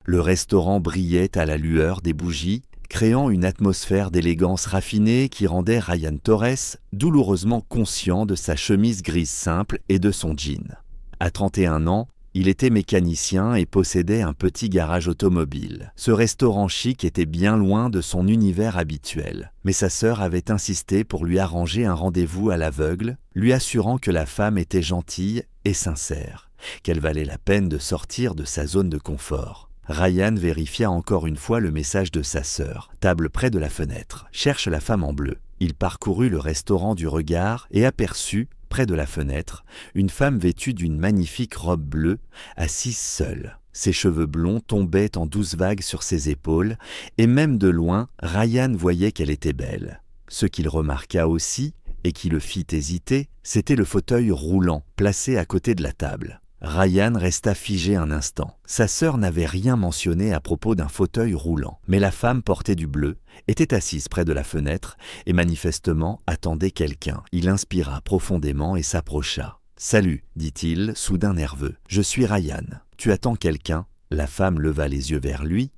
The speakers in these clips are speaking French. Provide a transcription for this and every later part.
Le restaurant brillait à la lueur des bougies, créant une atmosphère d'élégance raffinée qui rendait Ryan Torres douloureusement conscient de sa chemise grise simple et de son jean. À 31 ans, il était mécanicien et possédait un petit garage automobile. Ce restaurant chic était bien loin de son univers habituel, mais sa sœur avait insisté pour lui arranger un rendez-vous à l'aveugle, lui assurant que la femme était gentille et sincère, qu'elle valait la peine de sortir de sa zone de confort. Ryan vérifia encore une fois le message de sa sœur, table près de la fenêtre. Cherche la femme en bleu. Il parcourut le restaurant du regard et aperçut, près de la fenêtre, une femme vêtue d'une magnifique robe bleue, assise seule. Ses cheveux blonds tombaient en douces vagues sur ses épaules, et même de loin, Ryan voyait qu'elle était belle. Ce qu'il remarqua aussi, et qui le fit hésiter, c'était le fauteuil roulant, placé à côté de la table. Ryan resta figé un instant. Sa sœur n'avait rien mentionné à propos d'un fauteuil roulant, mais la femme portée du bleu était assise près de la fenêtre et manifestement attendait quelqu'un. Il inspira profondément et s'approcha. « Salut » dit-il, soudain nerveux. « Je suis Ryan. Tu attends quelqu'un » La femme leva les yeux vers lui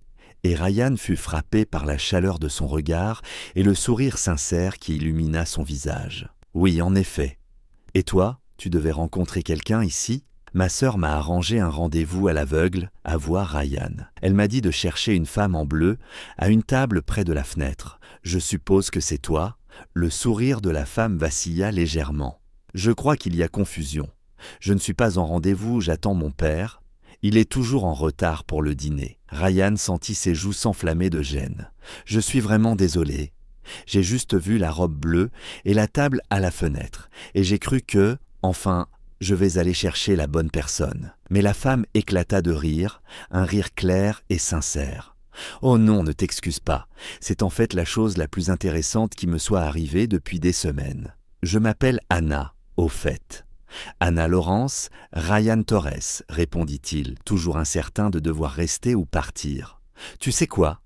et Ryan fut frappé par la chaleur de son regard et le sourire sincère qui illumina son visage. « Oui, en effet. Et toi, tu devais rencontrer quelqu'un ici ?» Ma sœur m'a arrangé un rendez-vous à l'aveugle, à voir Ryan. Elle m'a dit de chercher une femme en bleu à une table près de la fenêtre. Je suppose que c'est toi. Le sourire de la femme vacilla légèrement. Je crois qu'il y a confusion. Je ne suis pas en rendez-vous, j'attends mon père. Il est toujours en retard pour le dîner. Ryan sentit ses joues s'enflammer de gêne. Je suis vraiment désolé. J'ai juste vu la robe bleue et la table à la fenêtre, et j'ai cru que, enfin, je vais aller chercher la bonne personne. Mais la femme éclata de rire, un rire clair et sincère. Oh non, ne t'excuse pas. C'est en fait la chose la plus intéressante qui me soit arrivée depuis des semaines. Je m'appelle Anna, au fait. Anna Laurence, Ryan Torres, répondit-il, toujours incertain de devoir rester ou partir. Tu sais quoi?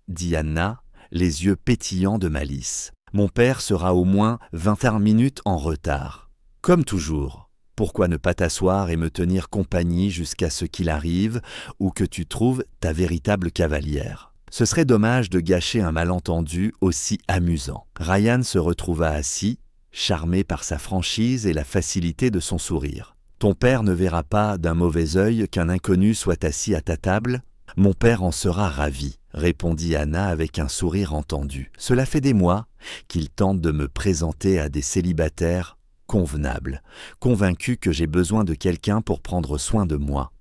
Dit Anna, les yeux pétillants de malice. Mon père sera au moins 21 minutes en retard. Comme toujours. Pourquoi ne pas t'asseoir et me tenir compagnie jusqu'à ce qu'il arrive ou que tu trouves ta véritable cavalière? Ce serait dommage de gâcher un malentendu aussi amusant. Ryan se retrouva assis, charmé par sa franchise et la facilité de son sourire. Ton père ne verra pas d'un mauvais œil qu'un inconnu soit assis à ta table? Mon père en sera ravi, répondit Anna avec un sourire entendu. Cela fait des mois qu'il tente de me présenter à des célibataires convenable, convaincu que j'ai besoin de quelqu'un pour prendre soin de moi.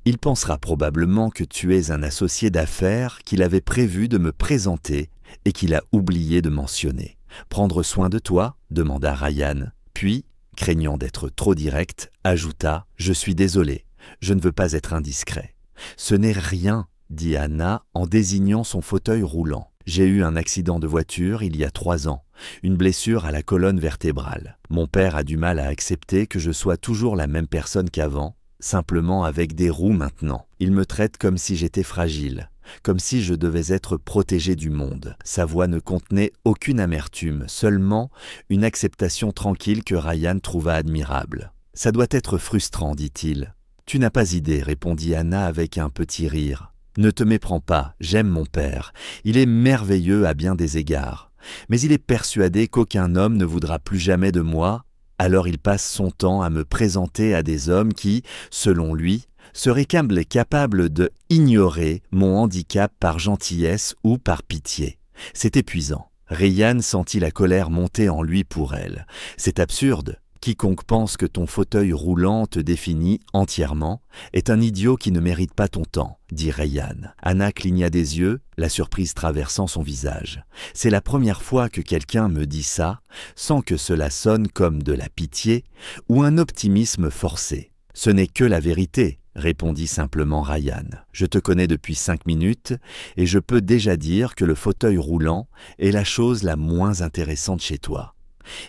Il pensera probablement que tu es un associé d'affaires qu'il avait prévu de me présenter et qu'il a oublié de mentionner. « Prendre soin de toi ?» demanda Ryan. Puis, craignant d'être trop direct, ajouta « Je suis désolé, je ne veux pas être indiscret. »« Ce n'est rien » dit Anna en désignant son fauteuil roulant. « J'ai eu un accident de voiture il y a 3 ans, une blessure à la colonne vertébrale. Mon père a du mal à accepter que je sois toujours la même personne qu'avant, simplement avec des roues maintenant. Il me traite comme si j'étais fragile, comme si je devais être protégé du monde. » Sa voix ne contenait aucune amertume, seulement une acceptation tranquille que Ryan trouva admirable. « Ça doit être frustrant, dit-il. »« Tu n'as pas idée, répondit Anna avec un petit rire. Ne te méprends pas, j'aime mon père. Il est merveilleux à bien des égards. Mais il est persuadé qu'aucun homme ne voudra plus jamais de moi, alors il passe son temps à me présenter à des hommes qui, selon lui, seraient capables de ignorer mon handicap par gentillesse ou par pitié. C'est épuisant. Ryan sentit la colère monter en lui pour elle. C'est absurde. Quiconque pense que ton fauteuil roulant te définit entièrement est un idiot qui ne mérite pas ton temps, dit Ryan. Anna cligna des yeux, la surprise traversant son visage. C'est la première fois que quelqu'un me dit ça, sans que cela sonne comme de la pitié ou un optimisme forcé. Ce n'est que la vérité, répondit simplement Ryan. Je te connais depuis 5 minutes et je peux déjà dire que le fauteuil roulant est la chose la moins intéressante chez toi.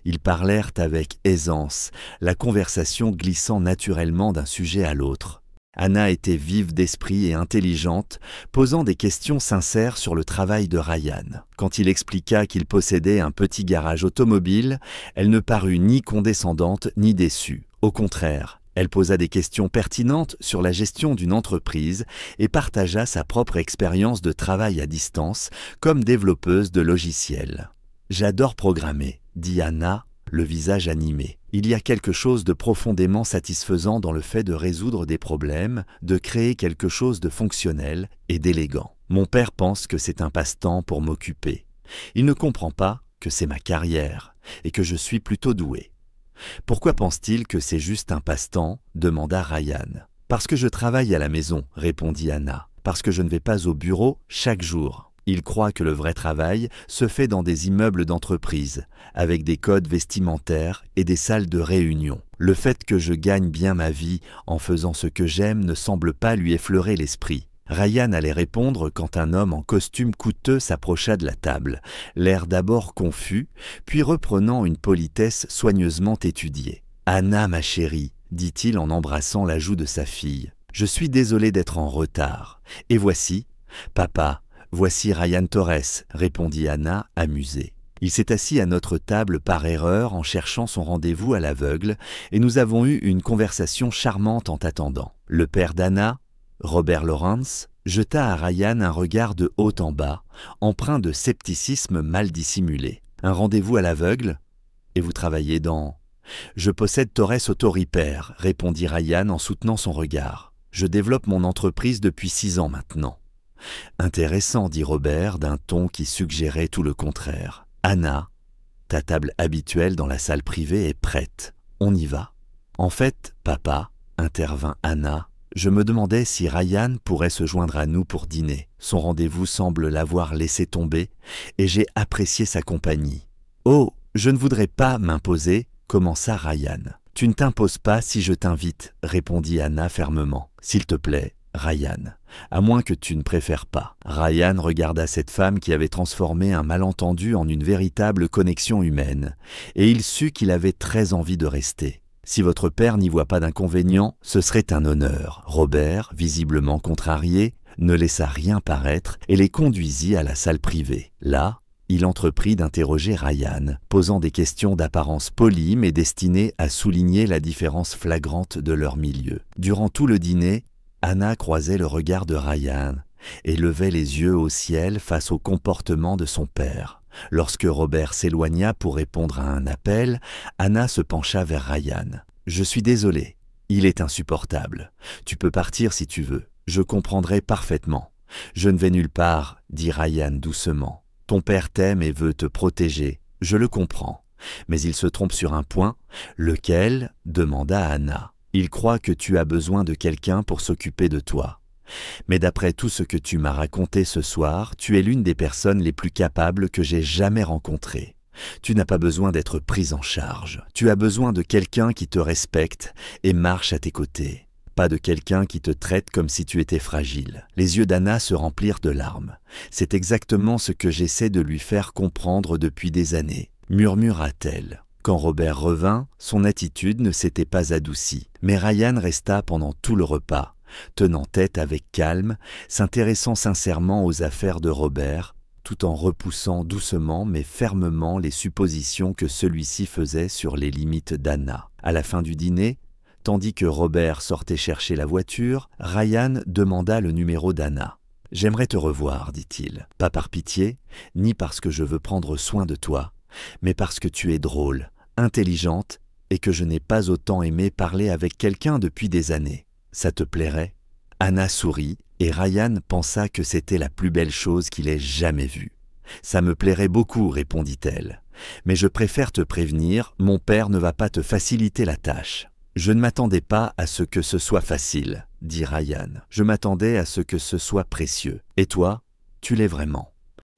Ils parlèrent avec aisance, la conversation glissant naturellement d'un sujet à l'autre. Anna était vive d'esprit et intelligente, posant des questions sincères sur le travail de Ryan. Quand il expliqua qu'il possédait un petit garage automobile, elle ne parut ni condescendante ni déçue. Au contraire, Elle posa des questions pertinentes sur la gestion d'une entreprise et partagea sa propre expérience de travail à distance comme développeuse de logiciels. « J'adore programmer », dit Anna, le visage animé. « Il y a quelque chose de profondément satisfaisant dans le fait de résoudre des problèmes, de créer quelque chose de fonctionnel et d'élégant. Mon père pense que c'est un passe-temps pour m'occuper. Il ne comprend pas que c'est ma carrière et que je suis plutôt doué. » « Pourquoi pense-t-il que c'est juste un passe-temps » demanda Ryan. « Parce que je travaille à la maison » répondit Anna. « Parce que je ne vais pas au bureau chaque jour. Il croit que le vrai travail se fait dans des immeubles d'entreprise, avec des codes vestimentaires et des salles de réunion. Le fait que je gagne bien ma vie en faisant ce que j'aime ne semble pas lui effleurer l'esprit. » Ryan allait répondre quand un homme en costume coûteux s'approcha de la table, l'air d'abord confus, puis reprenant une politesse soigneusement étudiée. « Anna, ma chérie, » dit-il en embrassant la joue de sa fille, « je suis désolé d'être en retard. Et voici, papa, voici Ryan Torres, » répondit Anna, amusée. Il s'est assis à notre table par erreur en cherchant son rendez-vous à l'aveugle et nous avons eu une conversation charmante en t'attendant. Le père d'Anna, Robert Lawrence, jeta à Ryan un regard de haut en bas, empreint de scepticisme mal dissimulé. « Un rendez-vous à l'aveugle ? Et vous travaillez dans… » « Je possède Torres Auto Repair » répondit Ryan en soutenant son regard. « Je développe mon entreprise depuis 6 ans maintenant. »« Intéressant, » dit Robert d'un ton qui suggérait tout le contraire. « Anna, ta table habituelle dans la salle privée est prête. On y va. »« En fait, papa, » intervint Anna, « je me demandais si Ryan pourrait se joindre à nous pour dîner. Son rendez-vous semble l'avoir laissé tomber et j'ai apprécié sa compagnie. »« Oh, je ne voudrais pas m'imposer, » commença Ryan. « Tu ne t'imposes pas si je t'invite, » répondit Anna fermement. « S'il te plaît, Ryan, à moins que tu ne préfères pas. » Ryan regarda cette femme qui avait transformé un malentendu en une véritable connexion humaine, et il sut qu'il avait très envie de rester. « Si votre père n'y voit pas d'inconvénient, ce serait un honneur. » Robert, visiblement contrarié, ne laissa rien paraître et les conduisit à la salle privée. Là, il entreprit d'interroger Ryan, posant des questions d'apparence polie mais destinées à souligner la différence flagrante de leur milieu. Durant tout le dîner, Anna croisait le regard de Ryan et levait les yeux au ciel face au comportement de son père. Lorsque Robert s'éloigna pour répondre à un appel, Anna se pencha vers Ryan. « Je suis désolé, il est insupportable. Tu peux partir si tu veux, je comprendrai parfaitement. Je ne vais nulle part, » dit Ryan doucement. « Ton père t'aime et veut te protéger, je le comprends. Mais il se trompe sur un point. »« Lequel ?» demanda Anna. « Il croit que tu as besoin de quelqu'un pour s'occuper de toi. Mais d'après tout ce que tu m'as raconté ce soir, tu es l'une des personnes les plus capables que j'ai jamais rencontrées. Tu n'as pas besoin d'être prise en charge. Tu as besoin de quelqu'un qui te respecte et marche à tes côtés. Pas de quelqu'un qui te traite comme si tu étais fragile. » Les yeux d'Anna se remplirent de larmes. « C'est exactement ce que j'essaie de lui faire comprendre depuis des années, » murmura-t-elle. Quand Robert revint, son attitude ne s'était pas adoucie. Mais Ryan resta pendant tout le repas, tenant tête avec calme, s'intéressant sincèrement aux affaires de Robert, tout en repoussant doucement mais fermement les suppositions que celui-ci faisait sur les limites d'Anna. À la fin du dîner, tandis que Robert sortait chercher la voiture, Ryan demanda le numéro d'Anna. « J'aimerais te revoir, dit-il, pas par pitié, ni parce que je veux prendre soin de toi, mais parce que tu es drôle, intelligente et que je n'ai pas autant aimé parler avec quelqu'un depuis des années. Ça te plairait ?» Anna sourit et Ryan pensa que c'était la plus belle chose qu'il ait jamais vue. « Ça me plairait beaucoup, » répondit-elle. « Mais je préfère te prévenir, mon père ne va pas te faciliter la tâche. » « Je ne m'attendais pas à ce que ce soit facile, » dit Ryan. « Je m'attendais à ce que ce soit précieux. Et toi, tu l'es vraiment. »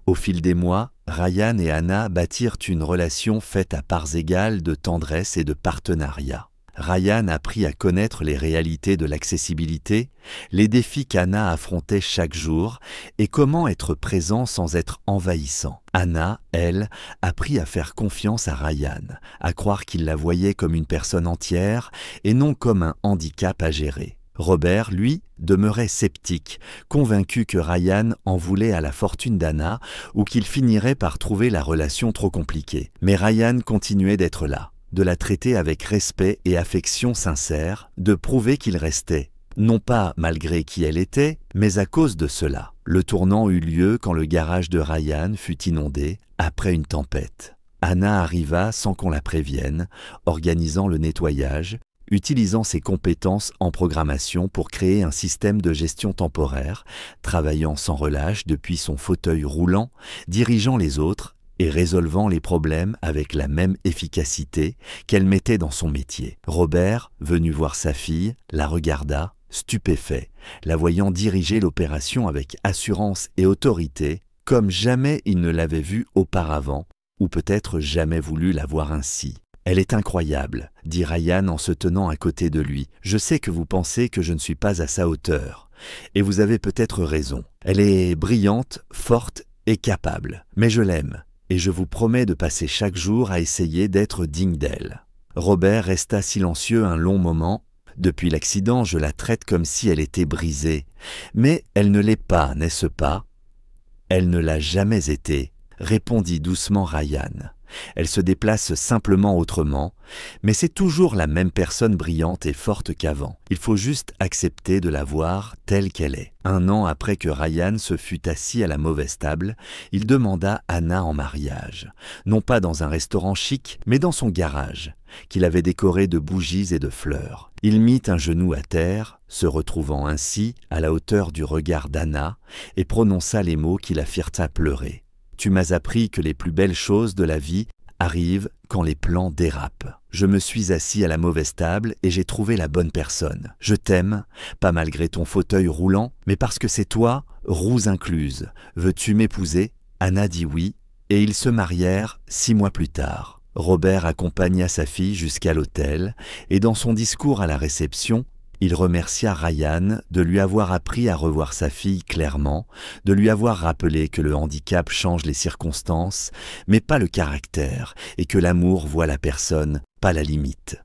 Au fil des mois, Ryan et Anna bâtirent une relation faite à parts égales de tendresse et de partenariat. Ryan apprit à connaître les réalités de l'accessibilité, les défis qu'Anna affrontait chaque jour et comment être présent sans être envahissant. Anna, elle, apprit à faire confiance à Ryan, à croire qu'il la voyait comme une personne entière et non comme un handicap à gérer. Robert, lui, demeurait sceptique, convaincu que Ryan en voulait à la fortune d'Anna ou qu'il finirait par trouver la relation trop compliquée. Mais Ryan continuait d'être là, de la traiter avec respect et affection sincère, de prouver qu'il restait, non pas malgré qui elle était, mais à cause de cela. Le tournant eut lieu quand le garage de Ryan fut inondé après une tempête. Anna arriva sans qu'on la prévienne, organisant le nettoyage, utilisant ses compétences en programmation pour créer un système de gestion temporaire, travaillant sans relâche depuis son fauteuil roulant, dirigeant les autres et résolvant les problèmes avec la même efficacité qu'elle mettait dans son métier. Robert, venu voir sa fille, la regarda, stupéfait, la voyant diriger l'opération avec assurance et autorité, comme jamais il ne l'avait vue auparavant, ou peut-être jamais voulu la voir ainsi. « Elle est incroyable, » dit Ryan en se tenant à côté de lui. « Je sais que vous pensez que je ne suis pas à sa hauteur. Et vous avez peut-être raison. Elle est brillante, forte et capable. Mais je l'aime, et je vous promets de passer chaque jour à essayer d'être digne d'elle. » Robert resta silencieux un long moment. « Depuis l'accident, je la traite comme si elle était brisée. Mais elle ne l'est pas, n'est-ce pas ?»« Elle ne l'a jamais été, » répondit doucement Ryan. Elle se déplace simplement autrement, mais c'est toujours la même personne brillante et forte qu'avant. Il faut juste accepter de la voir telle qu'elle est. Un an après que Ryan se fut assis à la mauvaise table, il demanda Anna en mariage. Non pas dans un restaurant chic, mais dans son garage, qu'il avait décoré de bougies et de fleurs. Il mit un genou à terre, se retrouvant ainsi à la hauteur du regard d'Anna, et prononça les mots qui la firent pleurer. Tu m'as appris que les plus belles choses de la vie arrivent quand les plans dérapent. Je me suis assis à la mauvaise table et j'ai trouvé la bonne personne. Je t'aime, pas malgré ton fauteuil roulant, mais parce que c'est toi, roue incluse. Veux-tu m'épouser ? Anna dit oui, et ils se marièrent 6 mois plus tard. Robert accompagna sa fille jusqu'à l'hôtel, et dans son discours à la réception, il remercia Ryan de lui avoir appris à revoir sa fille clairement, de lui avoir rappelé que le handicap change les circonstances, mais pas le caractère, et que l'amour voit la personne, pas la limite.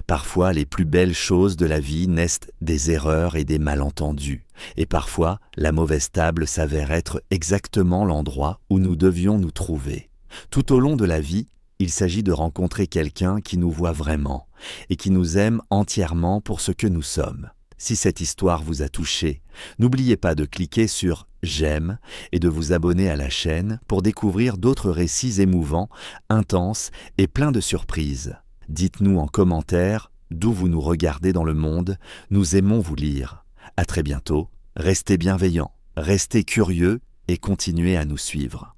Parfois, les plus belles choses de la vie naissent des erreurs et des malentendus, et parfois, la mauvaise table s'avère être exactement l'endroit où nous devions nous trouver. Tout au long de la vie, il s'agit de rencontrer quelqu'un qui nous voit vraiment et qui nous aime entièrement pour ce que nous sommes. Si cette histoire vous a touché, n'oubliez pas de cliquer sur « J'aime » et de vous abonner à la chaîne pour découvrir d'autres récits émouvants, intenses et pleins de surprises. Dites-nous en commentaire d'où vous nous regardez dans le monde, nous aimons vous lire. À très bientôt, restez bienveillants, restez curieux et continuez à nous suivre.